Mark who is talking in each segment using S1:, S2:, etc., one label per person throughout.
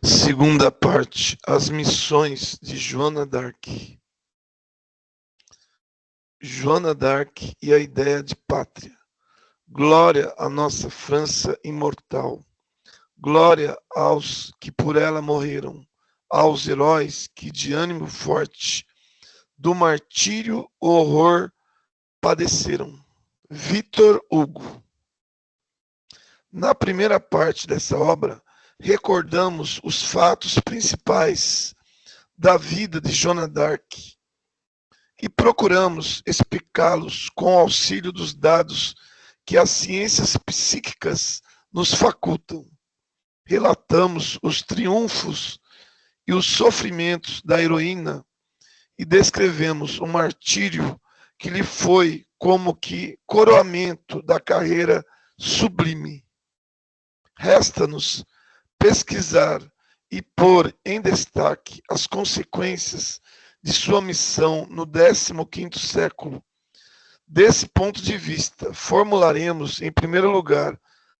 S1: Segunda parte, as missões de Joana d'Arc. Joana d'Arc e a ideia de pátria. Glória à nossa França imortal. Glória aos que por ela morreram, aos heróis que de ânimo forte do martírio o horror padeceram. Victor Hugo. Na primeira parte dessa obra, recordamos os fatos principais da vida de Joana d'Arc e procuramos explicá-los com o auxílio dos dados que as ciências psíquicas nos facultam. Relatamos os triunfos e os sofrimentos da heroína e descrevemos o martírio que lhe foi como que coroamento da carreira sublime. Resta-nos pesquisar e pôr em destaque as consequências de sua missão no 15º século. Desse ponto de vista, formularemos, em primeiro lugar,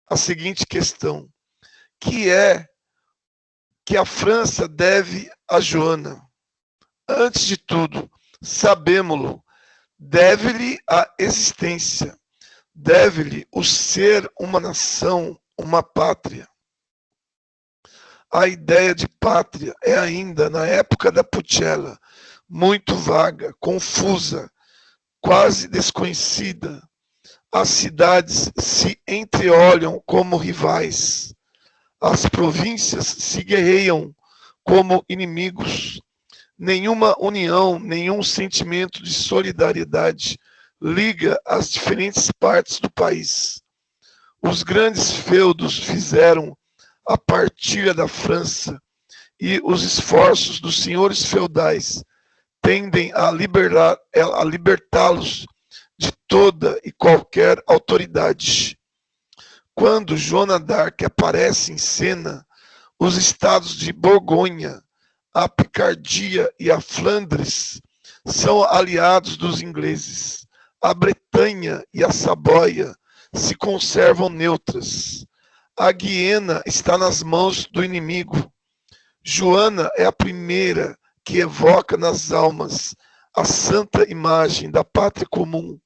S1: a seguinte questão: que é que a França deve a Joana? Antes de tudo, sabemo-lo, deve-lhe a existência, deve-lhe o ser uma nação, uma pátria. A ideia de pátria é ainda, na época da Pucella, muito vaga, confusa, quase desconhecida. As cidades se entreolham como rivais. As províncias se guerreiam como inimigos. Nenhuma união, nenhum sentimento de solidariedade liga as diferentes partes do país. Os grandes feudos fizeram a partilha da França e os esforços dos senhores feudais tendem a libertá-los de toda e qualquer autoridade. Quando Joana d'Arc aparece em cena, os estados de Borgonha, a Picardia e a Flandres são aliados dos ingleses. A Bretanha e a Saboia se conservam neutras. A Guiena está nas mãos do inimigo. Joana é a primeira que evoca nas almas a santa imagem da pátria comum,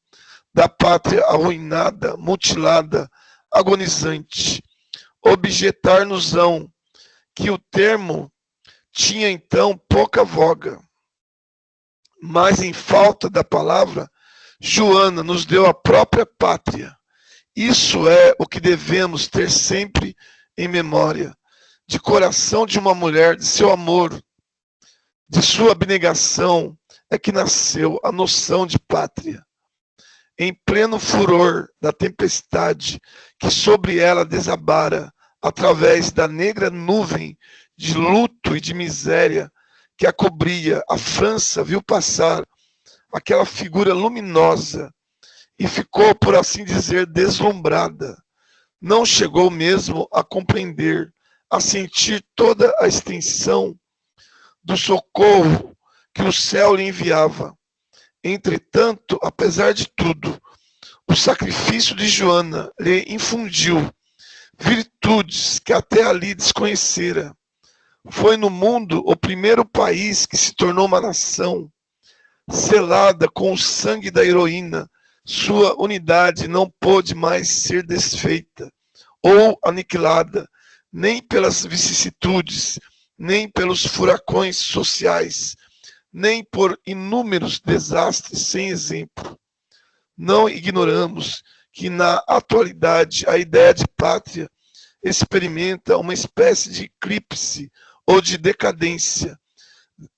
S1: da pátria arruinada, mutilada, agonizante. Objetar-nos-ão que o termo tinha então pouca voga, mas em falta da palavra, Joana nos deu a própria pátria. Isso é o que devemos ter sempre em memória. De coração de uma mulher, de seu amor, de sua abnegação, é que nasceu a noção de pátria. Em pleno furor da tempestade que sobre ela desabara, através da negra nuvem de luto e de miséria que a cobria, a França viu passar aquela figura luminosa e ficou, por assim dizer, deslumbrada. Não chegou mesmo a compreender, a sentir toda a extensão do socorro que o céu lhe enviava. Entretanto, apesar de tudo, o sacrifício de Joana lhe infundiu virtudes que até ali desconhecera. Foi no mundo o primeiro país que se tornou uma nação, selada com o sangue da heroína. Sua unidade não pôde mais ser desfeita ou aniquilada, nem pelas vicissitudes, nem pelos furacões sociais, nem por inúmeros desastres sem exemplo. Não ignoramos que na atualidade a ideia de pátria experimenta uma espécie de eclipse ou de decadência.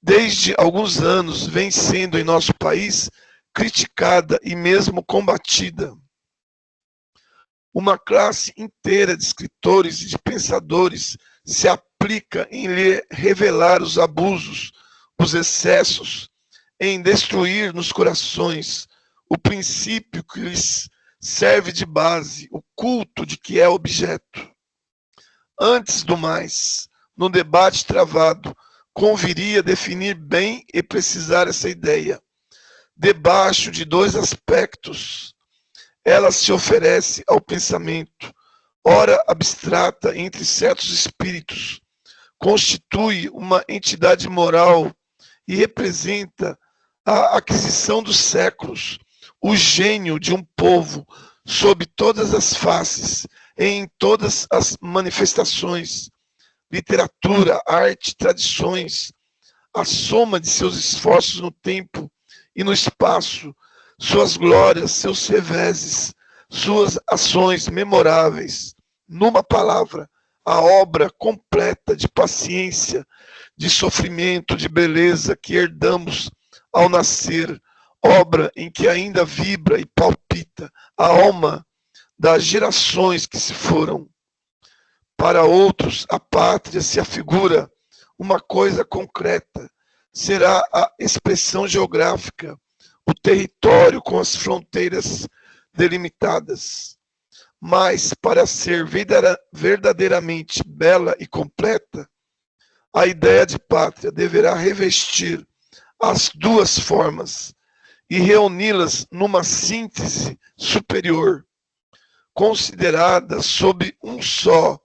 S1: Desde alguns anos vem sendo em nosso país criticada e mesmo combatida. Uma classe inteira de escritores e de pensadores se aplica em lhe revelar os abusos, os excessos, em destruir nos corações o princípio que lhes serve de base, o culto de que é objeto. Antes do mais, no debate travado, conviria definir bem e precisar essa ideia. Debaixo de dois aspectos, ela se oferece ao pensamento, ora abstrata entre certos espíritos, constitui uma entidade moral e representa a aquisição dos séculos, o gênio de um povo sob todas as faces, em todas as manifestações, literatura, arte, tradições, a soma de seus esforços no tempo e no espaço, suas glórias, seus reveses, suas ações memoráveis, numa palavra, a obra completa de paciência, de sofrimento, de beleza que herdamos ao nascer, obra em que ainda vibra e palpita a alma das gerações que se foram. Para outros, a pátria se afigura uma coisa concreta, será a expressão geográfica, o território com as fronteiras delimitadas. Mas, para ser verdadeiramente bela e completa, a ideia de pátria deverá revestir as duas formas e reuni-las numa síntese superior, considerada sob um só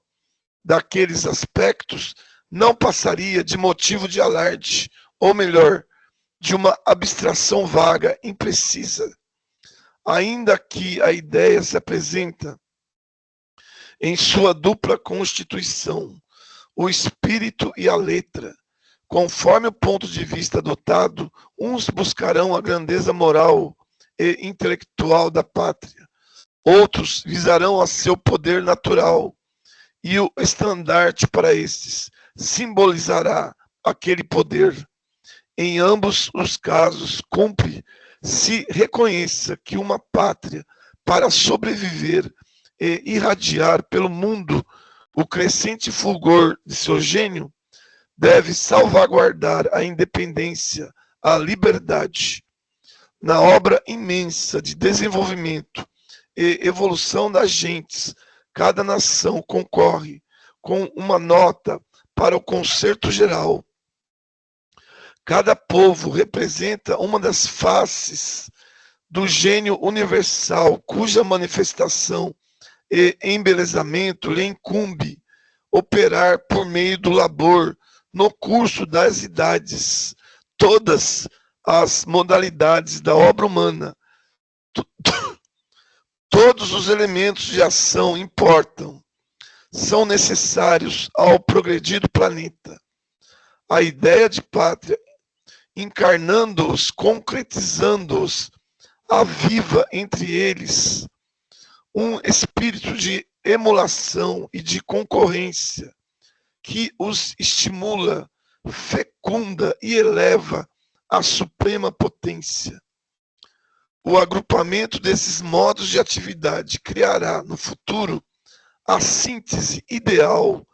S1: daqueles aspectos, não passaria de motivo de alarde, ou melhor, de uma abstração vaga, imprecisa. Ainda que a ideia se apresenta em sua dupla constituição, o espírito e a letra, conforme o ponto de vista adotado, uns buscarão a grandeza moral e intelectual da pátria, outros visarão a seu poder natural, e o estandarte para estes simbolizará aquele poder. Em ambos os casos, cumpre se reconheça que uma pátria, para sobreviver e irradiar pelo mundo o crescente fulgor de seu gênio, deve salvaguardar a independência, a liberdade. Na obra imensa de desenvolvimento e evolução das gentes, cada nação concorre com uma nota para o concerto geral. Cada povo representa uma das faces do gênio universal, cuja manifestação e embelezamento lhe incumbe operar por meio do labor no curso das idades, todas as modalidades da obra humana. Todos os elementos de ação importam, são necessários ao progredir do planeta. A ideia de pátria, encarnando-os, concretizando-os, aviva entre eles um espírito de emulação e de concorrência que os estimula, fecunda e eleva à suprema potência. O agrupamento desses modos de atividade criará no futuro a síntese ideal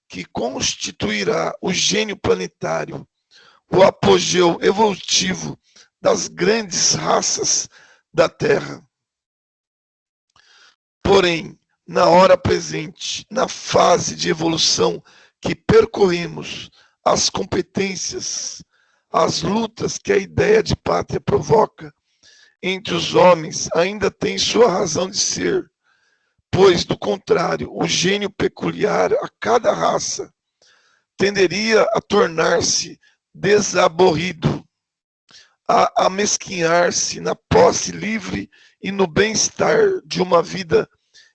S1: que constituirá o gênio planetário, o apogeu evolutivo das grandes raças da Terra. Porém, na hora presente, na fase de evolução que percorremos, as competências, as lutas que a ideia de pátria provoca entre os homens ainda têm sua razão de ser, pois, do contrário, o gênio peculiar a cada raça tenderia a tornar-se desaborrido, a amesquinhar-se na posse livre e no bem-estar de uma vida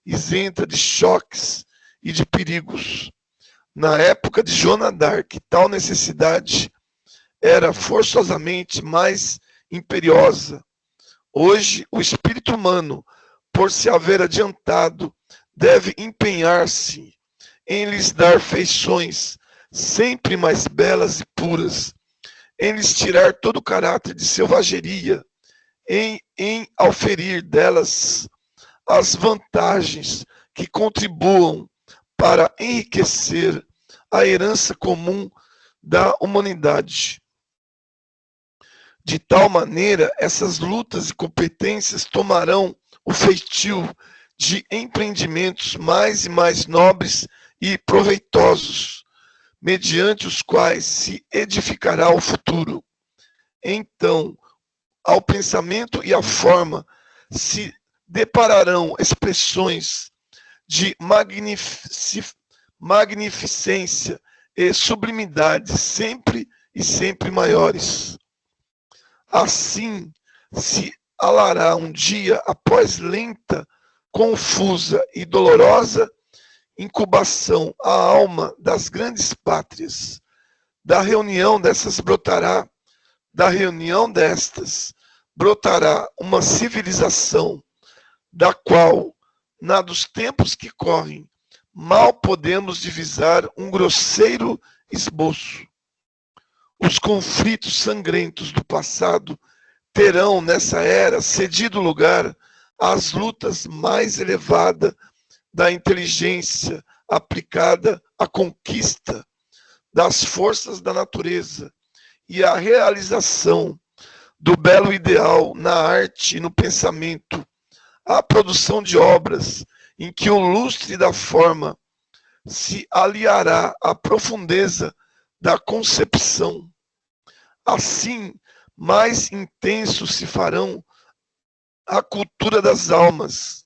S1: isenta de choques e de perigos. Na época de Joana d'Arc, tal necessidade era forçosamente mais imperiosa. Hoje, o espírito humano, por se haver adiantado, deve empenhar-se em lhes dar feições sempre mais belas e puras, em lhes tirar todo o caráter de selvageria, em auferir delas as vantagens que contribuam para enriquecer a herança comum da humanidade. De tal maneira, essas lutas e competências tomarão o feitio de empreendimentos mais e mais nobres e proveitosos, mediante os quais se edificará o futuro. Então, ao pensamento e à forma se depararão expressões de magnificência e sublimidade sempre e sempre maiores. Assim se alará um dia após lenta, confusa e dolorosa incubação a alma das grandes pátrias. Da reunião destas brotará uma civilização da qual, na dos tempos que correm, mal podemos divisar um grosseiro esboço. Os conflitos sangrentos do passado terão, nessa era, cedido lugar às lutas mais elevadas da inteligência aplicada à conquista das forças da natureza e à realização do belo ideal na arte e no pensamento, à produção de obras em que o lustre da forma se aliará à profundeza da concepção. Assim, mais intenso se farão a cultura das almas,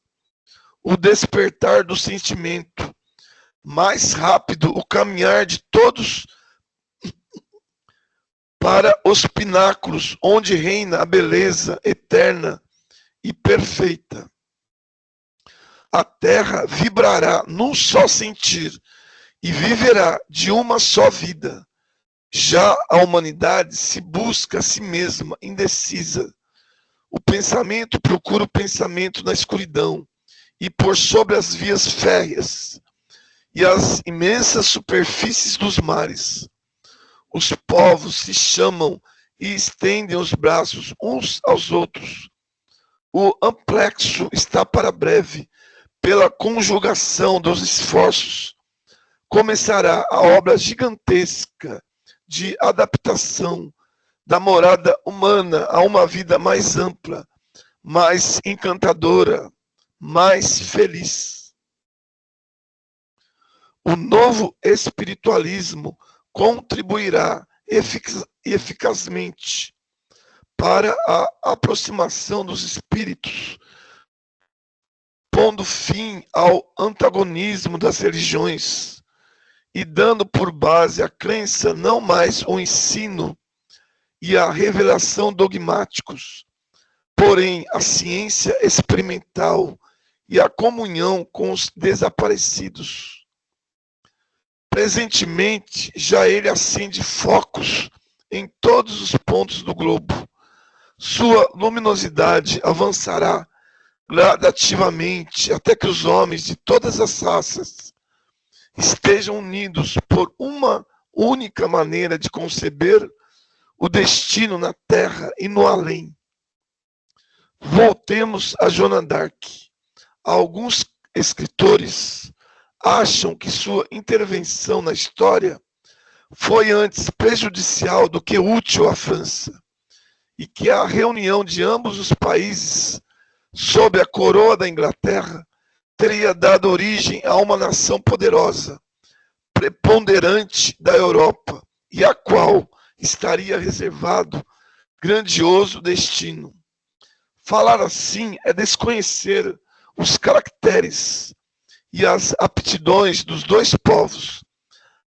S1: o despertar do sentimento, mais rápido o caminhar de todos para os pináculos onde reina a beleza eterna e perfeita. A terra vibrará num só sentir e viverá de uma só vida. Já a humanidade se busca a si mesma, indecisa. O pensamento procura o pensamento na escuridão e por sobre as vias férreas e as imensas superfícies dos mares. Os povos se chamam e estendem os braços uns aos outros. O amplexo está para breve, pela conjugação dos esforços. Começará a obra gigantesca de adaptação da morada humana a uma vida mais ampla, mais encantadora, mais feliz. O novo espiritualismo contribuirá eficazmente para a aproximação dos espíritos, pondo fim ao antagonismo das religiões e dando por base a crença, não mais o ensino e a revelação dogmáticos, porém a ciência experimental e a comunhão com os desaparecidos. Presentemente, já ele acende focos em todos os pontos do globo. Sua luminosidade avançará gradativamente até que os homens de todas as raças estejam unidos por uma única maneira de conceber o destino na terra e no além. Voltemos a Joana d'Arc. Alguns escritores acham que sua intervenção na história foi antes prejudicial do que útil à França, e que a reunião de ambos os países sob a coroa da Inglaterra teria dado origem a uma nação poderosa, preponderante da Europa, e a qual estaria reservado grandioso destino. Falar assim é desconhecer os caracteres e as aptidões dos dois povos,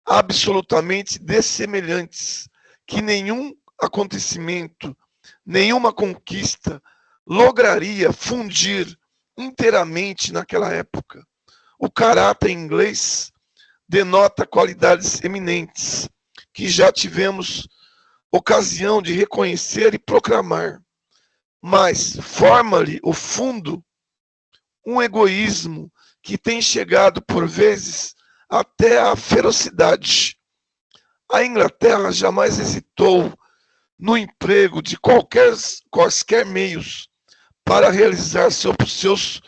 S1: absolutamente dessemelhantes, que nenhum acontecimento, nenhuma conquista lograria fundir inteiramente naquela época. O caráter inglês denota qualidades eminentes, que já tivemos ocasião de reconhecer e proclamar, mas forma-lhe o fundo um egoísmo que tem chegado por vezes até a ferocidade. A Inglaterra jamais hesitou no emprego de quaisquer meios para realizar seus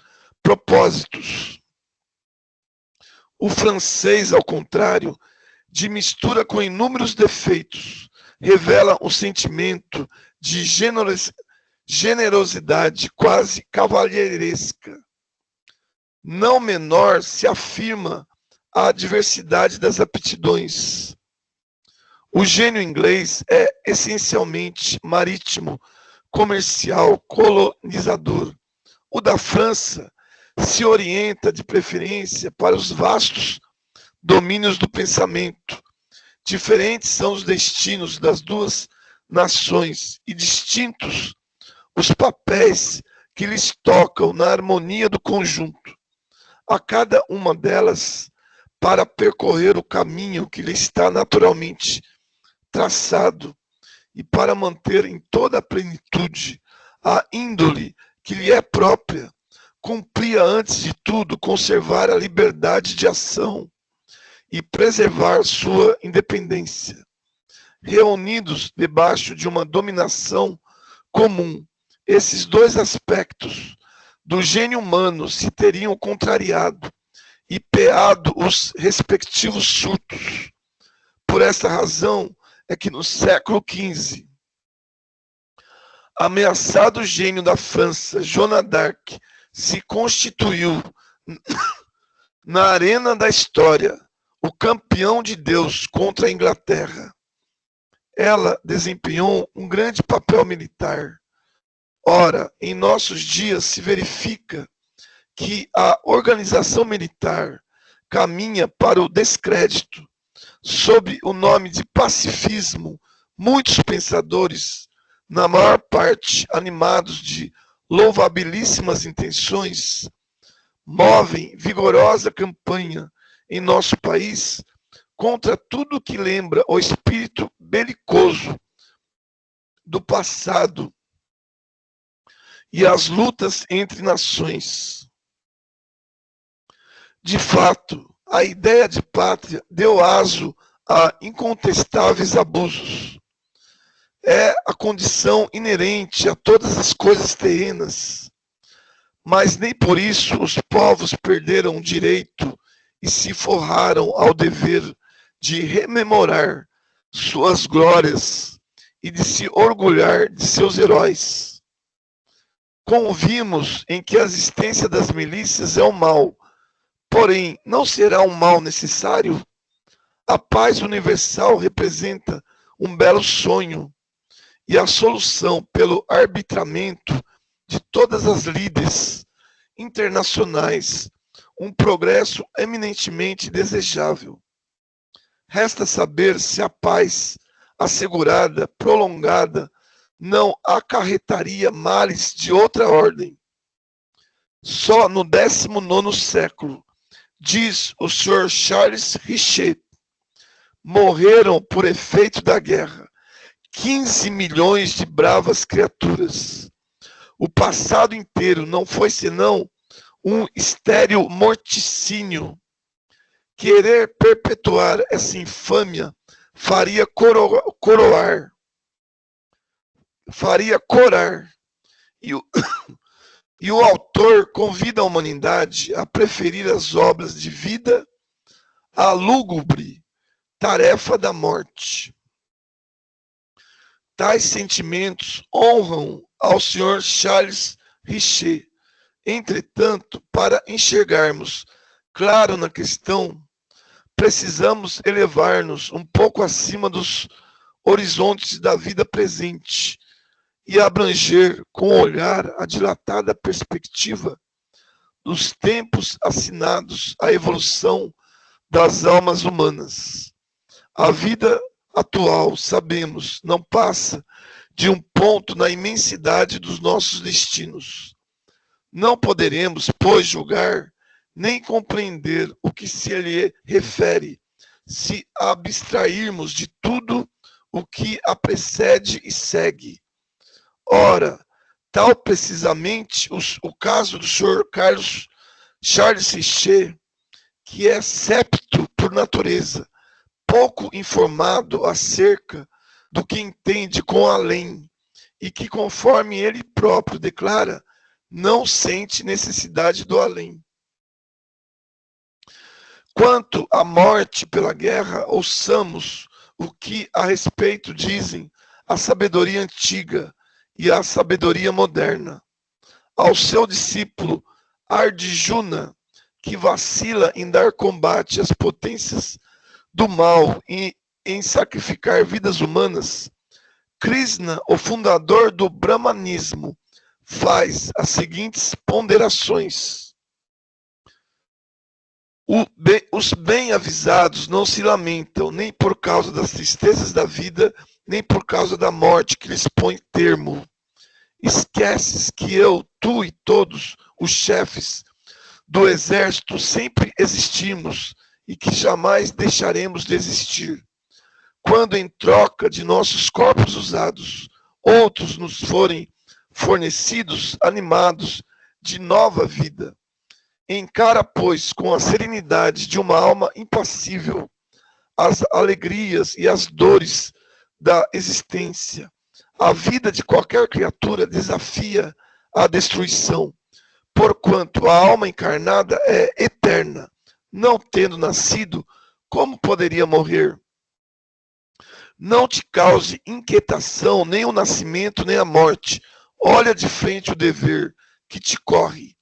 S1: propósitos. O francês, ao contrário, de mistura com inúmeros defeitos, revela um sentimento de generosidade quase cavalheiresca. Não menor se afirma a diversidade das aptidões. O gênio inglês é essencialmente marítimo, comercial, colonizador. O da França se orienta de preferência para os vastos domínios do pensamento Diferentes são os destinos das duas nações e distintos os papéis que lhes tocam na harmonia do conjunto. A cada uma delas para percorrer o caminho que lhe está naturalmente traçado e para manter em toda a plenitude a índole que lhe é própria, cumpria antes de tudo conservar a liberdade de ação e preservar sua independência. Reunidos debaixo de uma dominação comum, esses dois aspectos do gênio humano se teriam contrariado e peado os respectivos surtos. Por essa razão é que no século XV, ameaçado gênio da França, Joana d'Arc, se constituiu na arena da história o campeão de Deus contra a Inglaterra. Ela desempenhou um grande papel militar. Ora, em nossos dias se verifica que a organização militar caminha para o descrédito. Sob o nome de pacifismo, muitos pensadores, na maior parte animados de louvabilíssimas intenções, movem vigorosa campanha em nosso país contra tudo que lembra o espírito belicoso do passado e as lutas entre nações. De fato, a ideia de pátria deu aso a incontestáveis abusos. É a condição inerente a todas as coisas terrenas, mas nem por isso os povos perderam o direito e se forraram ao dever de rememorar suas glórias e de se orgulhar de seus heróis. Convimos em que a existência das milícias é um mal, porém não será um mal necessário. A paz universal representa um belo sonho e a solução pelo arbitramento de todas as lides internacionais, um progresso eminentemente desejável. Resta saber se a paz assegurada, prolongada, não acarretaria males de outra ordem. Só no 19º século, diz o Sr. Charles Richer, morreram por efeito da guerra 15 milhões de bravas criaturas. O passado inteiro não foi senão um estéril morticínio. Querer perpetuar essa infâmia faria corar. E o autor convida a humanidade a preferir as obras de vida à lúgubre tarefa da morte. Tais sentimentos honram ao Sr. Charles Richer. Entretanto, para enxergarmos claro na questão, precisamos elevar-nos um pouco acima dos horizontes da vida presente e abranger com o olhar a dilatada perspectiva dos tempos assinados à evolução das almas humanas. A vida atual, sabemos, não passa de um ponto na imensidade dos nossos destinos. Não poderemos, pois, julgar nem compreender o que se lhe refere, se abstrairmos de tudo o que a precede e segue. Ora, tal precisamente o caso do Sr. Charles Richer, que é sépto por natureza, pouco informado acerca do que entende com além, e que, conforme ele próprio declara, não sente necessidade do além. Quanto à morte pela guerra, ouçamos o que a respeito dizem a sabedoria antiga e a sabedoria moderna. Ao seu discípulo Ardjuna, que vacila em dar combate às potências do mal e em sacrificar vidas humanas, Krishna, o fundador do brahmanismo, faz as seguintes ponderações. Os bem-avisados não se lamentam, nem por causa das tristezas da vida, nem por causa da morte que lhes põe termo. Esqueces que eu, tu e todos os chefes do exército sempre existimos e que jamais deixaremos de existir. Quando em troca de nossos corpos usados, outros nos forem fornecidos, animados de nova vida. Encara, pois, com a serenidade de uma alma impassível, as alegrias e as dores da existência. A vida de qualquer criatura desafia a destruição, porquanto a alma encarnada é eterna. Não tendo nascido, como poderia morrer? Não te cause inquietação nem o nascimento nem a morte. Olha de frente o dever que te corre.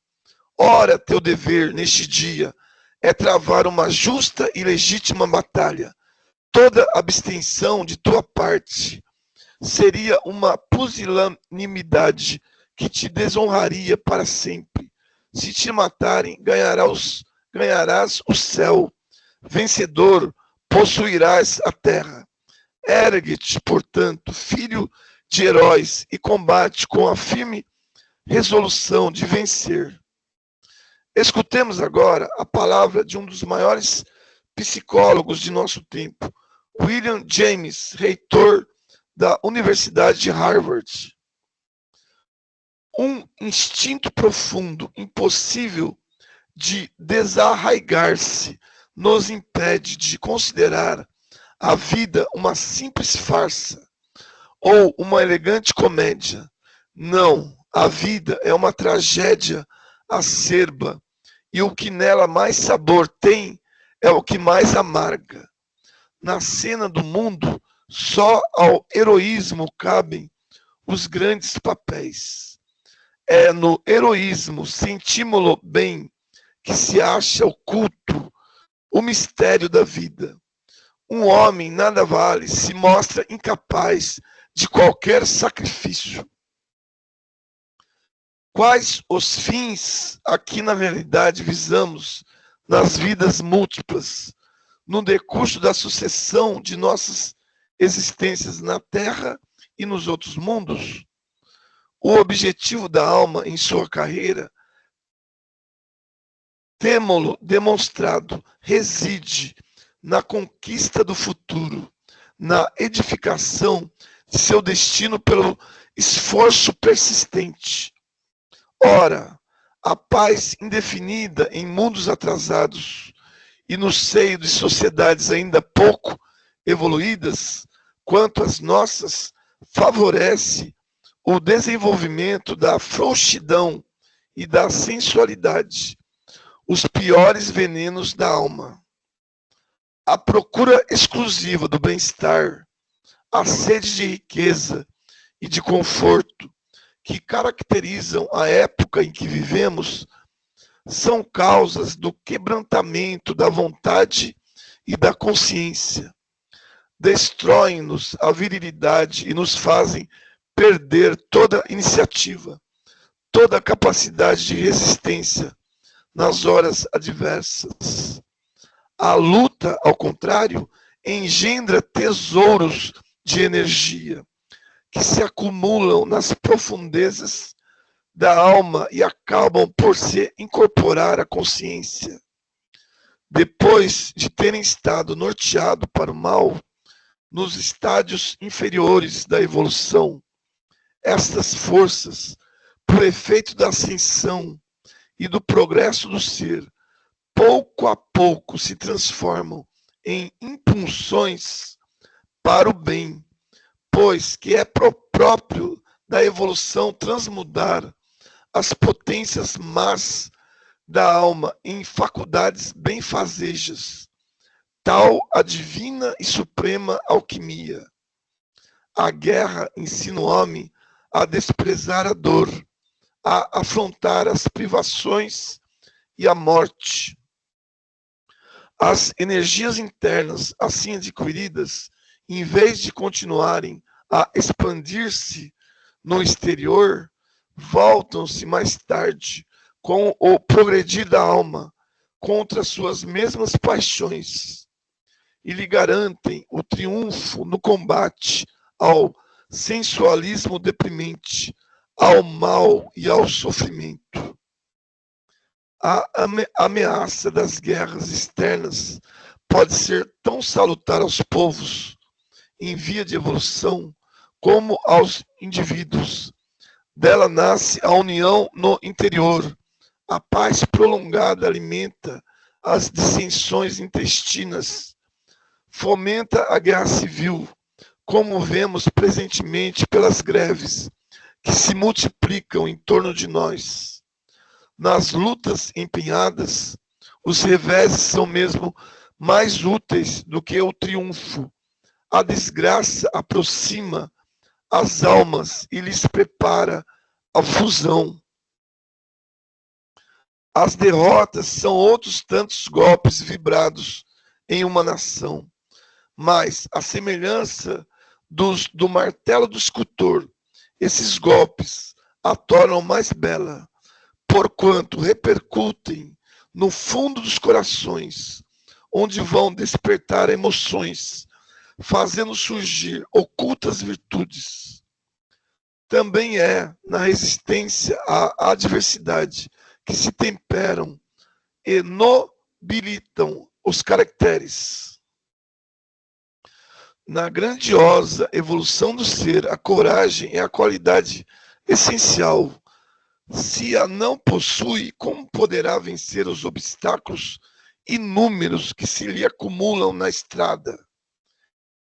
S1: Ora, teu dever neste dia é travar uma justa e legítima batalha. Toda abstenção de tua parte seria uma pusilanimidade que te desonraria para sempre. Se te matarem, ganharás o céu. Vencedor, possuirás a terra. Ergue-te, portanto, filho de heróis, e combate com a firme resolução de vencer. Escutemos agora a palavra de um dos maiores psicólogos de nosso tempo, William James, reitor da Universidade de Harvard. Um instinto profundo, impossível de desarraigar-se, nos impede de considerar a vida uma simples farsa ou uma elegante comédia. Não, a vida é uma tragédia acerba, e o que nela mais sabor tem é o que mais amarga. Na cena do mundo, só ao heroísmo cabem os grandes papéis. É no heroísmo, sentímo-lo bem, que se acha oculto o mistério da vida. Um homem nada vale, se mostra incapaz de qualquer sacrifício. Quais os fins a que na realidade visamos nas vidas múltiplas, no decurso da sucessão de nossas existências na Terra e nos outros mundos? O objetivo da alma em sua carreira, temo-lo demonstrado, reside na conquista do futuro, na edificação de seu destino pelo esforço persistente. Ora, a paz indefinida em mundos atrasados e no seio de sociedades ainda pouco evoluídas, quanto as nossas, favorece o desenvolvimento da frouxidão e da sensualidade, os piores venenos da alma. A procura exclusiva do bem-estar, a sede de riqueza e de conforto que caracterizam a época em que vivemos são causas do quebrantamento da vontade e da consciência. Destroem-nos a virilidade e nos fazem perder toda iniciativa, toda capacidade de resistência nas horas adversas. A luta, ao contrário, engendra tesouros de energia que se acumulam nas profundezas da alma e acabam por se incorporar à consciência. Depois de terem estado norteado para o mal, nos estádios inferiores da evolução, estas forças, por efeito da ascensão e do progresso do ser, pouco a pouco se transformam em impulsões para o bem, pois que é próprio da evolução transmudar as potências más da alma em faculdades benfazejas, tal a divina e suprema alquimia. A guerra ensina o homem a desprezar a dor, a afrontar as privações e a morte. As energias internas, assim adquiridas, em vez de continuarem a expandir-se no exterior, voltam-se mais tarde, com o progredir da alma, contra suas mesmas paixões e lhe garantem o triunfo no combate ao sensualismo deprimente, ao mal e ao sofrimento. A ameaça das guerras externas pode ser tão salutar aos povos em via de evolução como aos indivíduos. Dela nasce a união no interior. A paz prolongada alimenta as dissensões intestinas, fomenta a guerra civil, como vemos presentemente pelas greves que se multiplicam em torno de nós. Nas lutas empenhadas, os reveses são mesmo mais úteis do que o triunfo. A desgraça aproxima as almas e lhes prepara a fusão. As derrotas são outros tantos golpes vibrados em uma nação, mas a semelhança do martelo do escultor, esses golpes a tornam mais bela, porquanto repercutem no fundo dos corações, onde vão despertar emoções, fazendo surgir ocultas virtudes. Também é na resistência à adversidade que se temperam e nobilitam os caracteres. Na grandiosa evolução do ser, a coragem é a qualidade essencial. Se a não possui, como poderá vencer os obstáculos inúmeros que se lhe acumulam na estrada?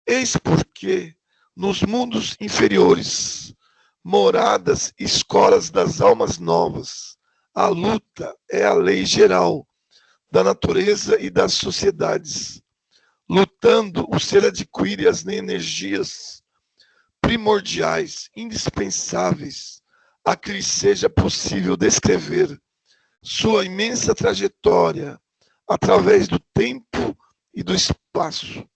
S1: Eis porque, nos mundos inferiores, moradas e escolas das almas novas, a luta é a lei geral da natureza e das sociedades. Lutando, o ser adquire as energias primordiais, indispensáveis a que lhe seja possível descrever sua imensa trajetória através do tempo e do espaço.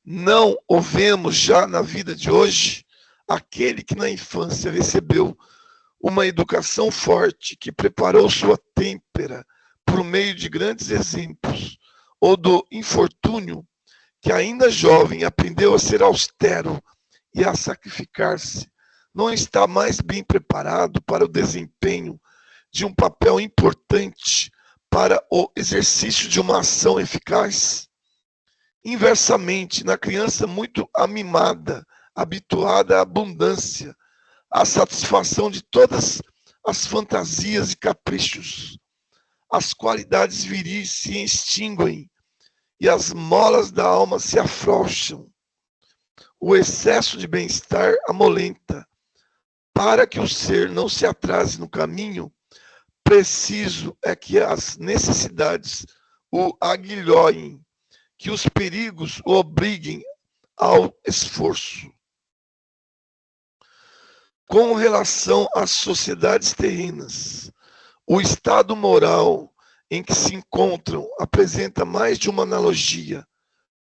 S1: Não o vemos já na vida de hoje, aquele que na infância recebeu uma educação forte, que preparou sua têmpera por meio de grandes exemplos, ou do infortúnio, que ainda jovem aprendeu a ser austero e a sacrificar-se, não está mais bem preparado para o desempenho de um papel importante para o exercício de uma ação eficaz? Inversamente, na criança muito amimada, habituada à abundância, à satisfação de todas as fantasias e caprichos, as qualidades viris se extinguem e as molas da alma se afrouxam. O excesso de bem-estar amolenta. Para que o ser não se atrase no caminho, preciso é que as necessidades o aguilhoem, que os perigos o obriguem ao esforço. Com relação às sociedades terrenas, o estado moral em que se encontram apresenta mais de uma analogia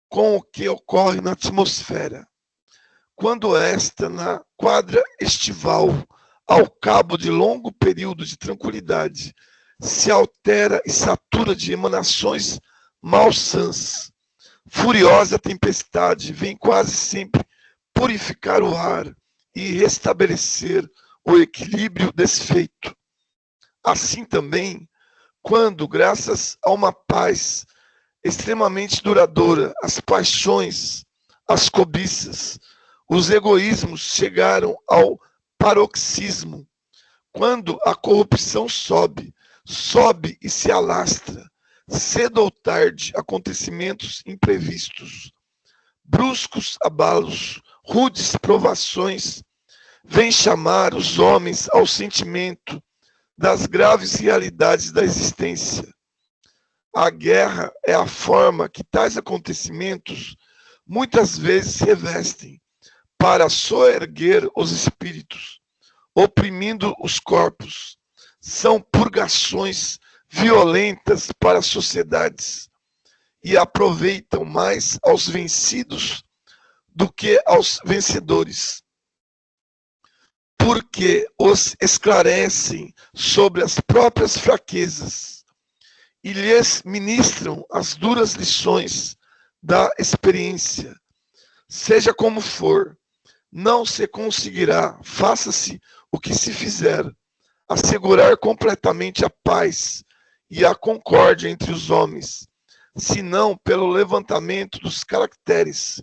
S1: com o que ocorre na atmosfera. Quando esta, na quadra estival, ao cabo de longo período de tranquilidade, se altera e satura de emanações malsãs, furiosa tempestade vem quase sempre purificar o ar e restabelecer o equilíbrio desfeito. Assim também, quando, graças a uma paz extremamente duradoura, as paixões, as cobiças, os egoísmos chegaram ao paroxismo, quando a corrupção sobe e se alastra, cedo ou tarde, acontecimentos imprevistos, bruscos abalos, rudes provações, vêm chamar os homens ao sentimento das graves realidades da existência. A guerra é a forma que tais acontecimentos muitas vezes revestem para soerguer os espíritos, oprimindo os corpos. São purgações violentas para as sociedades e aproveitam mais aos vencidos do que aos vencedores, porque os esclarecem sobre as próprias fraquezas e lhes ministram as duras lições da experiência. Seja como for, não se conseguirá, faça-se o que se fizer, assegurar completamente a paz e a concórdia entre os homens, senão pelo levantamento dos caracteres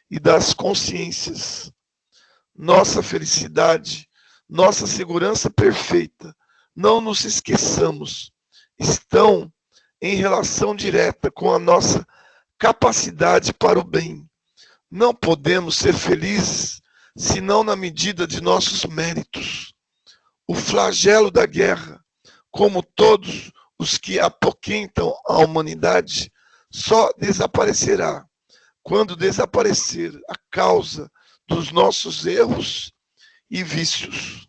S1: e das consciências. Nossa felicidade, nossa segurança perfeita, não nos esqueçamos, estão em relação direta com a nossa capacidade para o bem. Não podemos ser felizes senão na medida de nossos méritos. O flagelo da guerra, como todos os que apoquentam a humanidade, só desaparecerá quando desaparecer a causa dos nossos erros e vícios.